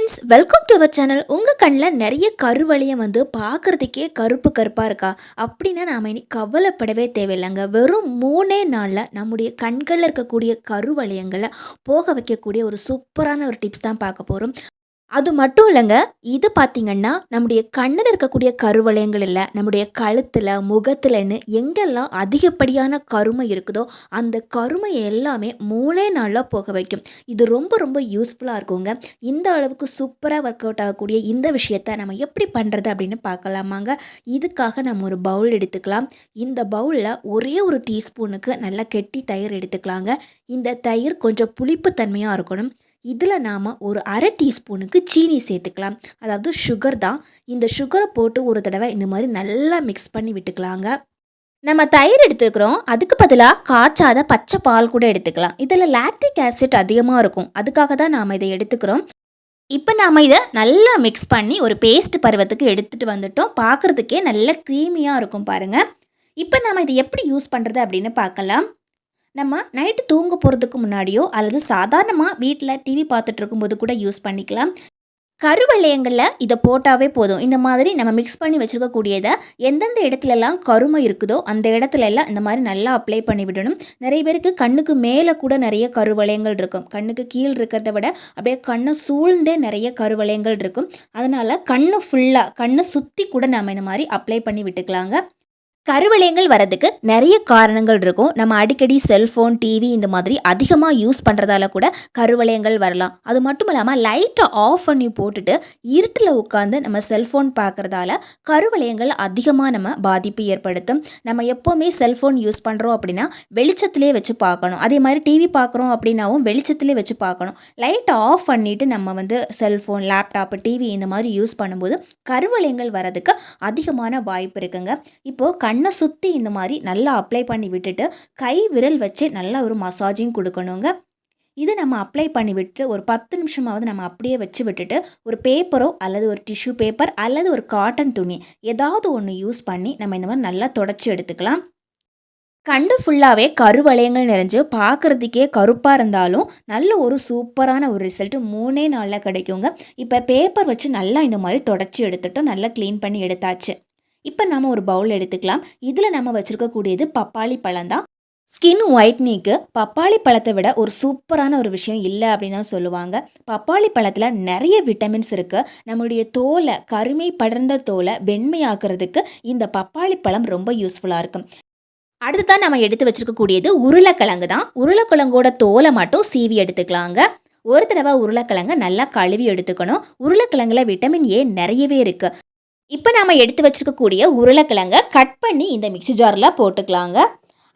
Friends, welcome to our channel. உங்கள் கண்ணில் நிறைய கருவளையம் பார்க்குறதுக்கே கருப்பு கருப்பாக இருக்கா அப்படின்னா நாம் இனி கவலைப்படவே தேவையில்லைங்க. வெறும் 3 நாளில் நம்முடைய கண்களில் இருக்கக்கூடிய கருவளையங்களை போக வைக்கக்கூடிய ஒரு சூப்பரான ஒரு டிப்ஸ் தான் பார்க்க போகிறோம். அது மட்டும் இல்லைங்க, இது பார்த்திங்கன்னா நம்முடைய கண்ணில் இருக்கக்கூடிய கருவளையங்கள் இல்லை, நம்முடைய கழுத்தில் முகத்துலன்னு எங்கெல்லாம் அதிகப்படியான கருமை இருக்குதோ அந்த கருமை எல்லாமே 3 நாளில் போக வைக்கும். இது ரொம்ப ரொம்ப யூஸ்ஃபுல்லாக இருக்குங்க. இந்த அளவுக்கு சூப்பராக ஒர்க் அவுட் ஆகக்கூடிய இந்த விஷயத்தை நம்ம எப்படி பண்ணுறது அப்படின்னு பார்க்கலாமாங்க. இதுக்காக நம்ம ஒரு பவுல் எடுத்துக்கலாம். இந்த பவுலில் ஒரே ஒரு டீஸ்பூனுக்கு நல்லா கெட்டி தயிர் எடுத்துக்கலாங்க. இந்த தயிர் கொஞ்சம் புளிப்பு தன்மையாக இருக்கணும். இதில் நாம் ஒரு அரை டீஸ்பூனுக்கு சீனி சேர்த்துக்கலாம். அதாவது சுகர் தான். இந்த சுகரை போட்டு ஒரு தடவை இந்த மாதிரி நல்லா மிக்ஸ் பண்ணி விட்டுக்கலாங்க. நம்ம தயிர் எடுத்துக்கிறோம், அதுக்கு பதிலாக காய்ச்சாத பச்சை பால் கூட எடுத்துக்கலாம். இதில் லாக்டிக் ஆசிட் அதிகமாக இருக்கும், அதுக்காக தான் நாம் இதை எடுத்துக்கிறோம். இப்போ நாம் இதை நல்லா மிக்ஸ் பண்ணி ஒரு பேஸ்ட் பருவத்துக்கு எடுத்துகிட்டு வந்துட்டோம். பார்க்குறதுக்கே நல்ல க்ரீமியாக இருக்கும் பாருங்கள். இப்போ நாம் இதை எப்படி யூஸ் பண்ணுறது அப்படின்னு பார்க்கலாம். நம்ம நைட்டு தூங்க போகிறதுக்கு முன்னாடியோ அல்லது சாதாரணமாக வீட்டில் டிவி பார்த்துட்டு இருக்கும்போது கூட யூஸ் பண்ணிக்கலாம். கருவளையங்களில் இதை போட்டாவே போதும். இந்த மாதிரி நம்ம மிக்ஸ் பண்ணி வச்சுருக்கக்கூடியதை எந்தெந்த இடத்துலலாம் கருமை இருக்குதோ அந்த இடத்துல எல்லாம் இந்த மாதிரி நல்லா அப்ளை பண்ணி விடணும். நிறைய பேருக்கு கண்ணுக்கு மேலே கூட நிறைய கருவளையங்கள் இருக்கும். கண்ணுக்கு கீழ் இருக்கிறத விட அப்படியே கண்ணை சூழ்ந்தே நிறைய கருவளையங்கள் இருக்கும். அதனால் கண்ணை சுற்றி கூட நம்ம இந்த மாதிரி அப்ளை பண்ணி விட்டுக்கலாங்க. கருவளையங்கள் வரதுக்கு நிறைய காரணங்கள் இருக்கும். நம்ம அடிக்கடி செல்ஃபோன், டிவி இந்த மாதிரி அதிகமாக யூஸ் பண்ணுறதால கூட கருவளையங்கள் வரலாம். அது மட்டும் இல்லாமல் லைட்டை ஆஃப் பண்ணி போட்டுட்டு இருட்டில் உட்காந்து நம்ம செல்ஃபோன் பார்க்குறதால கருவளையங்கள் அதிகமாக நம்ம பாதிப்பு ஏற்படுத்தும். நம்ம எப்போவுமே செல்ஃபோன் யூஸ் பண்ணுறோம் அப்படின்னா வெளிச்சத்திலே வச்சு பார்க்கணும். அதே மாதிரி டிவி பார்க்குறோம் அப்படின்னாவும் வெளிச்சத்திலே வச்சு பார்க்கணும். லைட்டை ஆஃப் பண்ணிவிட்டு நம்ம செல்ஃபோன், லேப்டாப்பு, டிவி இந்த மாதிரி யூஸ் பண்ணும்போது கருவளையங்கள் வரதுக்கு அதிகமான வாய்ப்பு இருக்குங்க. இப்போது கண்ணை சுற்றி இந்த மாதிரி நல்லா அப்ளை பண்ணி விட்டுட்டு கை விரல் வச்சு நல்லா ஒரு மசாஜிங் கொடுக்கணுங்க. இது நம்ம அப்ளை பண்ணி விட்டு ஒரு 10 நிமிஷமாவது நம்ம அப்படியே வச்சு விட்டுட்டு ஒரு பேப்பரோ அல்லது ஒரு டிஷ்யூ பேப்பர் அல்லது ஒரு காட்டன் துணி ஏதாவது ஒன்று யூஸ் பண்ணி நம்ம இந்த மாதிரி நல்லா தொடச்சி எடுத்துக்கலாம். கண்டு ஃபுல்லாகவே கருவளையங்கள் நிறைஞ்சு பார்க்குறதுக்கே கருப்பாக இருந்தாலும் நல்ல ஒரு சூப்பரான ஒரு ரிசல்ட்டு 3 நாளில் கிடைக்குங்க. இப்போ பேப்பர் வச்சு நல்லா இந்த மாதிரி தொடச்சி எடுத்துட்டோம், நல்லா க்ளீன் பண்ணி எடுத்தாச்சு. இப்போ நம்ம ஒரு பவுல் எடுத்துக்கலாம். இதில் நம்ம வச்சுருக்கக்கூடியது பப்பாளி பழம் தான். ஸ்கின் ஒயிட்னிங்க்கு பப்பாளி பழத்தை விட ஒரு சூப்பரான ஒரு விஷயம் இல்லை அப்படின்னு தான் சொல்லுவாங்க. பப்பாளி பழத்தில் நிறைய விட்டமின்ஸ் இருக்குது. நம்மளுடைய தோலை, கருமை படர்ந்த தோலை வெண்மையாக்குறதுக்கு இந்த பப்பாளி பழம் ரொம்ப யூஸ்ஃபுல்லாக இருக்கும். அடுத்ததான் நம்ம எடுத்து வச்சுருக்கக்கூடியது உருளைக்கிழங்கு தான். உருளைக்கிழங்கோட தோலை மட்டும் சீவி எடுத்துக்கலாங்க. ஒரு தடவை உருளைக்கிழங்கை நல்லா கழுவி எடுத்துக்கணும். உருளைக்கிழங்குல விட்டமின் ஏ நிறையவே இருக்குது. இப்போ நாம் எடுத்து வச்சுருக்கக்கூடிய உருளைக்கிழங்கை கட் பண்ணி இந்த மிக்ஸி ஜாரில் போட்டுக்கலாங்க.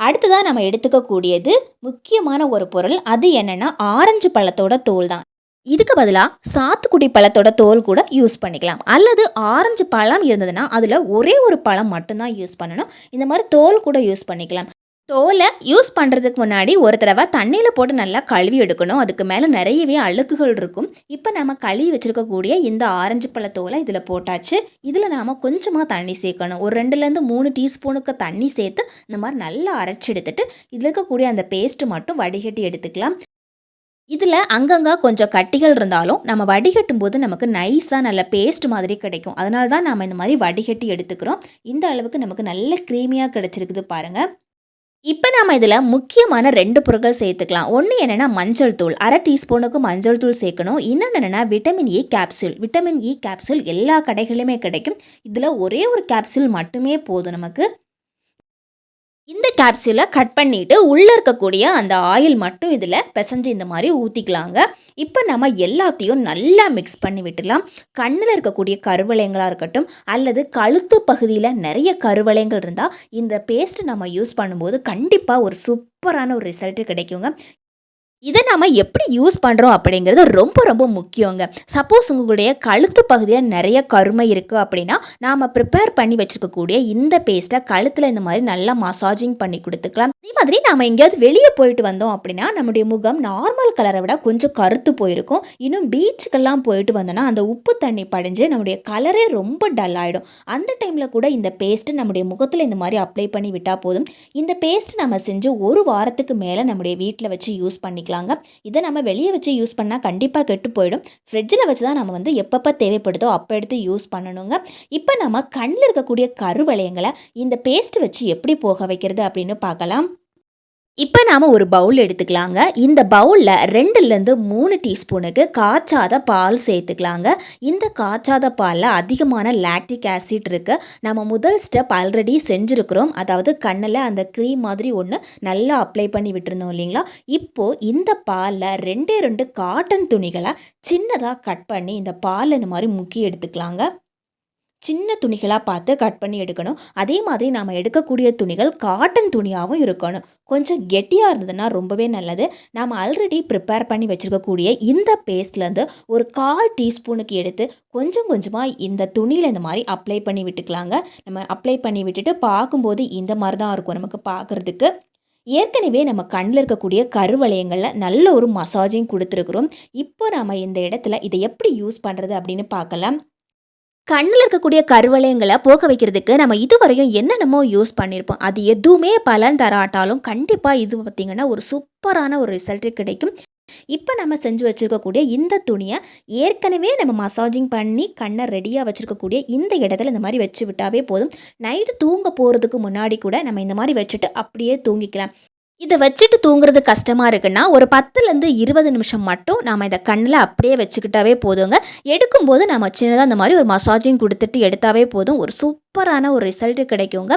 அடுத்ததாக நம்ம எடுத்துக்கக்கூடியது முக்கியமான ஒரு பொருள். அது என்னென்னா ஆரஞ்சு பழத்தோட தோல் தான். இதுக்கு பதிலாக சாத்துக்குடி பழத்தோட தோல் கூட யூஸ் பண்ணிக்கலாம். அல்லது ஆரஞ்சு பழம் இருந்ததுன்னா அதில் ஒரே ஒரு பழம் மட்டும்தான் யூஸ் பண்ணணும். இந்த மாதிரி தோல் கூட யூஸ் பண்ணிக்கலாம். தோலை யூஸ் பண்ணுறதுக்கு முன்னாடி ஒரு தடவை தண்ணியில் போட்டு நல்லா கழுவி எடுக்கணும். அதுக்கு மேலே நிறையவே அழுக்குகள் இருக்கும். இப்போ நம்ம கழுவி வச்சுருக்கக்கூடிய இந்த ஆரஞ்சு பழ தோலை இதில் போட்டாச்சு. இதில் நாம் கொஞ்சமாக தண்ணி சேர்க்கணும். ஒரு 2லேருந்து 3 டீஸ்பூனுக்கு தண்ணி சேர்த்து இந்த மாதிரி நல்லா அரைச்சி எடுத்துட்டு இதில் இருக்கக்கூடிய அந்த பேஸ்ட்டு மட்டும் வடிகட்டி எடுத்துக்கலாம். இதில் அங்கங்கே கொஞ்சம் கட்டிகள் இருந்தாலும் நம்ம வடிகட்டும் போது நமக்கு நைஸாக நல்ல பேஸ்ட் மாதிரி கிடைக்கும். அதனால தான் நம்ம இந்த மாதிரி வடிகட்டி எடுத்துக்கிறோம். இந்த அளவுக்கு நமக்கு நல்ல க்ரீமியாக கிடச்சிருக்குது பாருங்கள். இப்போ நாம் இதில் முக்கியமான 2 பொருட்கள் சேர்த்துக்கலாம். ஒன்று என்னென்னா மஞ்சள் தூள், அரை டீஸ்பூனுக்கு மஞ்சள் தூள் சேர்க்கணும். இன்னொன்று என்னென்னா vitamin E capsule. Vitamin E capsule எல்லா கடைகளிலுமே கிடைக்கும். இதில் ஒரே ஒரு கேப்சூல் மட்டுமே போதும் நமக்கு. இந்த கேப்சூலை கட் பண்ணிவிட்டு உள்ளே இருக்கக்கூடிய அந்த ஆயில் மட்டும் இதில் பிசைஞ்சு இந்த மாதிரி ஊற்றிக்கலாங்க. இப்போ நம்ம எல்லாத்தையும் நல்லா மிக்ஸ் பண்ணி விட்டுலாம். கண்ணில் இருக்கக்கூடிய கருவளையங்களாக இருக்கட்டும் அல்லது கழுத்து பகுதியில் நிறைய கருவளையங்கள் இருந்தால் இந்த பேஸ்ட்டு நம்ம யூஸ் பண்ணும்போது கண்டிப்பாக ஒரு சூப்பரான ஒரு ரிசல்ட்டு கிடைக்குங்க. இதை நாம் எப்படி யூஸ் பண்ணுறோம் அப்படிங்கிறது ரொம்ப ரொம்ப முக்கியங்க. சப்போஸ் உங்களுடைய கழுத்து பகுதியில் நிறைய கருமை இருக்குது அப்படின்னா நாம் ப்ரிப்பேர் பண்ணி வச்சுருக்கக்கூடிய இந்த பேஸ்ட்டை கழுத்தில் இந்த மாதிரி நல்லா மசாஜிங் பண்ணி கொடுத்துக்கலாம். அதே மாதிரி நாம எங்கேயாவது வெளிய போயிட்டு வந்தோம் அப்படின்னா, நம்முடைய முகம் நார்மல் கலர விட கொஞ்சம் கருத்து போயிருக்கும். இன்னும் பீச்சுக்கெல்லாம் போயிட்டு வந்தோம்னா, அந்த உப்பு தண்ணி படிஞ்சு நம்முடைய கலரே ரொம்ப டல் ஆயிடும். அந்த டைம்ல கூட இந்த பேஸ்ட் நம்முடைய முகத்துல இந்த மாரி அப்ளை பண்ணி விட்டா போதும். இந்த பேஸ்ட் நம்ம செஞ்சு 1 வாரத்துக்கு மேல நம்முடைய வீட்ல வச்சு யூஸ் பண்ணிக்கலாங்க. இத நம்ம வெளிய வச்சு யூஸ் பண்ணா கண்டிப்பா கெட்டு போயிடும். ஃப்ரிட்ஜ்ல வச்சு தான் நம்ம வந்து எப்பப்ப தேவைப்படுதோ அப்ப எடுத்து யூஸ் பண்ணணுங்க. இப்ப நம்ம கண்ல இருக்கக்கூடிய கருவளையங்கள இந்த பேஸ்ட் வச்சு எப்படி போக வைக்கிறது அப்படின்னு பார்க்கலாம். இப்போ நாம ஒரு பவுல் எடுத்துக்கலாங்க. இந்த பவுல்ல 2லேருந்து 3 டீஸ்பூனுக்கு காய்ச்சாத பால் சேர்த்துக்கலாங்க. இந்த காய்ச்சாத பால்ல அதிகமான லாக்டிக் ஆசிட் இருக்கு. நம்ம முதல் ஸ்டெப் ஆல்ரெடி செஞ்சுருக்கிறோம். அதாவது கண்ணுல அந்த க்ரீம் மாதிரி ஒன்று நல்லா அப்ளை பண்ணி விட்டுருந்தோம் இல்லைங்களா? இப்போ இந்த பால்ல 2 காட்டன் துணிகளை சின்னதாக கட் பண்ணி இந்த பாலில் இந்த மாதிரி முக்கி எடுத்துக்கலாங்க. சின்ன துணிகளா பார்த்து கட் பண்ணி எடுக்கணும். அதே மாதிரி நாம எடுக்கக்கூடிய துணிகள் காட்டன் துணியாவும் இருக்கணும். கொஞ்சம் கெட்டியா இருந்ததுன்னா ரொம்பவே நல்லது. நாம ஆல்ரெடி ப்ரிப்பேர் பண்ணி வச்சிருக்கக்கூடிய இந்த பேஸ்ட்லேருந்து ஒரு 1/4 டீஸ்பூனுக்கு எடுத்து கொஞ்சம் கொஞ்சமா இந்த துணியில இந்த மாரி அப்ளை பண்ணி விட்டுக்கலாங்க. நம்ம அப்ளை பண்ணி விட்டுட்டு பார்க்கும்போது இந்த மாரி தான் இருக்கும் நமக்கு பார்க்கறதுக்கு. ஏற்கனவே நம்ம கண்ல இருக்கக்கூடிய கருவளையங்கள்ல நல்ல ஒரு மசாஜிங் குடுத்துருக்குறோம். இப்போ நாம இந்த இடத்துல இத எப்படி யூஸ் பண்றது அப்படின்னு பார்க்கலாம். கண்ணுல இருக்கக்கூடிய கருவளையங்கள போக வைக்கிறதுக்கு நம்ம இதுவரையும் என்னென்னமோ யூஸ் பண்ணியிருப்போம். அது எதுவுமே பலன் தராட்டாலும், கண்டிப்பா இது பார்த்தீங்கன்னா, ஒரு சூப்பரான ஒரு ரிசல்ட் கிடைக்கும். இப்ப நம்ம செஞ்சு வச்சிருக்கக்கூடிய இந்த துணிய, ஏற்கனவே நம்ம மசாஜிங் பண்ணி கண்ண ரெடியா வச்சிருக்கக்கூடிய இந்த இடத்துல இந்த மாரி வச்சு விட்டாவே போதும். நைட்டு தூங்க போறதுக்கு முன்னாடி கூட நம்ம இந்த மாரி வச்சுட்டு அப்படியே தூங்கிக்கலாம். இத வச்சுட்டு தூங்குறது கஷ்டமா இருக்குன்னா, ஒரு 10லேருந்து 20 நிமிஷம் மட்டும் நாம இத கண்ல அப்படியே வச்சுக்கிட்டாவே போதுங்க. எடுக்கும்போது நம்ம சின்னதா இந்த மாரி ஒரு மசாஜிங் குடுத்துட்டு எடுத்தாவே போதும். ஒரு சூப்பரான ஒரு ரிசல்ட் கிடைக்குங்க.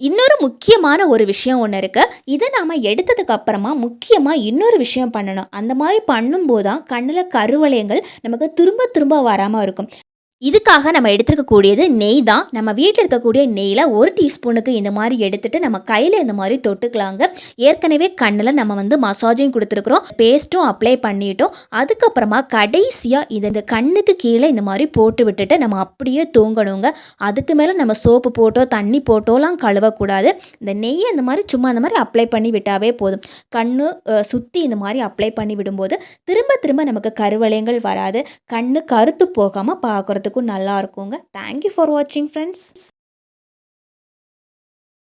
இன்னொரு முக்கியமான ஒரு விஷயம் ஒண்ணு இருக்கு. இத நாம எடுத்ததுக்கு அப்புறமா முக்கியமா இன்னொரு விஷயம் பண்ணணும். அந்த மாரி பண்ணும்போது தான் கண்ணுல கருவளையங்கள் நமக்கு திரும்ப திரும்ப வராம இருக்கும். இதுக்காக நம்ம எடுத்துருக்கக்கூடியது நெய் தான். நம்ம வீட்டில் இருக்கக்கூடிய நெய்யில் 1 டீஸ்பூனுக்கு இந்த மாதிரி எடுத்துட்டு நம்ம கையில் இந்த மாதிரி தொட்டுக்கலாங்க. ஏற்கனவே கண்ணில் நம்ம வந்து மசாஜையும் கொடுத்துருக்குறோம், பேஸ்ட்டும் அப்ளை பண்ணிட்டோம். அதுக்கப்புறமா கடைசியாக இதை இந்த கண்ணுக்கு கீழே இந்த மாதிரி போட்டு விட்டுட்டு நம்ம அப்படியே தூங்கணுங்க. அதுக்கு மேலே நம்ம சோப்பு போட்டோ தண்ணி போட்டோலாம் கழுவக்கூடாது. இந்த நெய்யை இந்த மாதிரி சும்மா இந்த மாதிரி அப்ளை பண்ணி விட்டாவே போதும். கண்ணு சுற்றி இந்த மாதிரி அப்ளை பண்ணி விடும்போது திரும்ப திரும்ப நமக்கு கருவளையங்கள் வராது. கண்ணு கருத்து போகாமல் பார்க்குறதுக்கும் நல்லா இருக்குங்க. தேங்க்யூ ஃபார் வாட்சிங் ஃப்ரெண்ட்ஸ்.